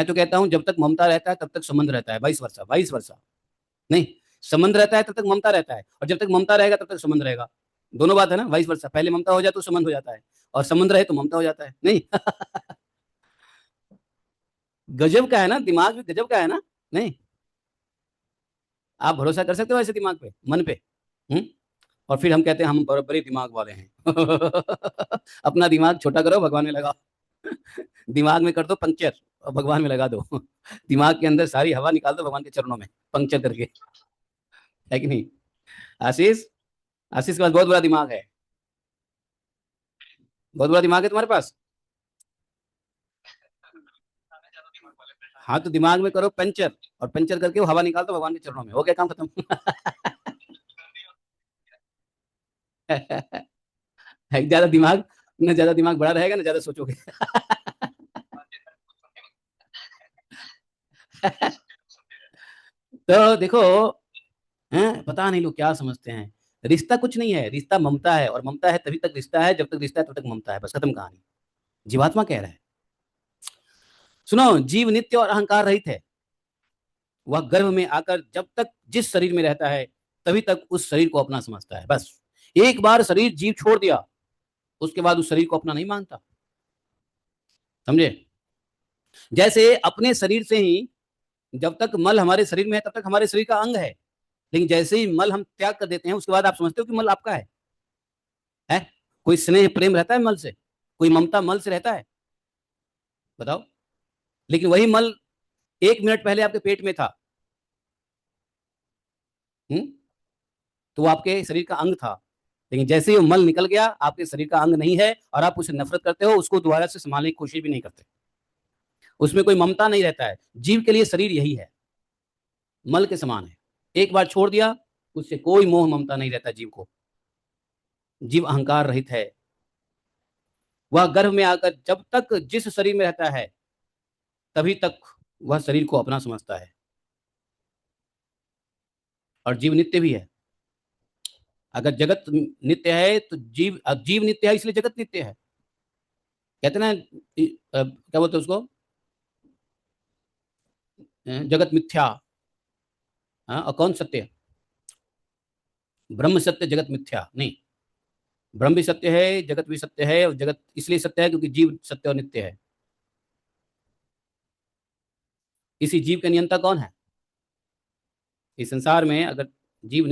मैं तो कहता हूं जब तक ममता रहता है तब तक संबंध रहता है, वाइस वर्षा नहीं। संबंध रहता है तब तक ममता रहता है, और जब तक ममता रहेगा तब तक संबंध रहेगा। दोनों बात है ना, वाइस वर्षा। पहले ममता हो जाए तो संबंध हो जाता है, और संबंध रहे तो ममता हो जाता है, नहीं। गजब का है ना, दिमाग भी गजब का है ना, नहीं। आप भरोसा कर सकते हो ऐसे दिमाग पे, मन पे? हम्म। और फिर हम कहते हैं हम बड़े दिमाग वाले हैं। अपना दिमाग छोटा करो, भगवान में लगाओ। दिमाग में कर दो पंक्चर और भगवान में लगा दो। दिमाग के अंदर सारी हवा निकाल दो भगवान के चरणों में, पंक्चर करके। है कि नहीं? आशीष, आशीष के पास बहुत बड़ा दिमाग है। बहुत बड़ा दिमाग है तुम्हारे पास। हाँ, तो दिमाग में करो पंचर, और पंचर करके वो हवा निकाल दो भगवान के चरणों में, हो गया काम खत्म। ज्यादा दिमाग, न ज्यादा दिमाग बड़ा रहेगा ना ज्यादा सोचोगे। तो देखो, हैं, पता नहीं लोग क्या समझते हैं। रिश्ता कुछ नहीं है, रिश्ता ममता है, और ममता है तभी तक रिश्ता है, जब तक रिश्ता है तब तक ममता है, बस खत्म कहानी। जीवात्मा कह रहा है। सुनो, जीव नित्य और अहंकार रहित है। वह गर्भ में आकर जब तक जिस शरीर में रहता है तभी तक उस शरीर को अपना समझता है, बस। एक बार शरीर जीव छोड़ दिया, उसके बाद उस शरीर को अपना नहीं मानता। समझे? जैसे अपने शरीर से ही, जब तक मल हमारे शरीर में है तब तक हमारे शरीर का अंग है, लेकिन जैसे ही मल हम त्याग कर देते हैं उसके बाद आप समझते हो कि मल आपका है? कोई स्नेह प्रेम रहता है मल से? कोई ममता मल से रहता है? बताओ। लेकिन वही मल 1 मिनट पहले आपके पेट में था। हुँ? तो वो आपके शरीर का अंग था, लेकिन जैसे ही वो मल निकल गया आपके शरीर का अंग नहीं है, और आप उससे नफरत करते हो, उसको दोबारा से संभालने की कोशिश भी नहीं करते। उसमें कोई ममता नहीं रहता है। जीव के लिए शरीर यही है, मल के समान है। एक बार छोड़ दिया, उससे कोई मोह ममता नहीं रहता जीव को। जीव अहंकार रहित है। वह गर्भ में आकर जब तक जिस शरीर में रहता है तभी तक वह शरीर को अपना समझता है। और जीव नित्य भी है। अगर जगत नित्य है तो जीव, जीव नित्य है इसलिए जगत नित्य है। कहते ना, क्या बोलते हैं उसको, जगत मिथ्या। हाँ, और कौन सत्य है? ब्रह्म सत्य, जगत मिथ्या नहीं। ब्रह्म भी सत्य है, जगत भी सत्य है, और जगत इसलिए सत्य है क्योंकि जीव सत्य और नित्य है। इसी जीव का नियंता कौन है इस संसार में? अगर जीव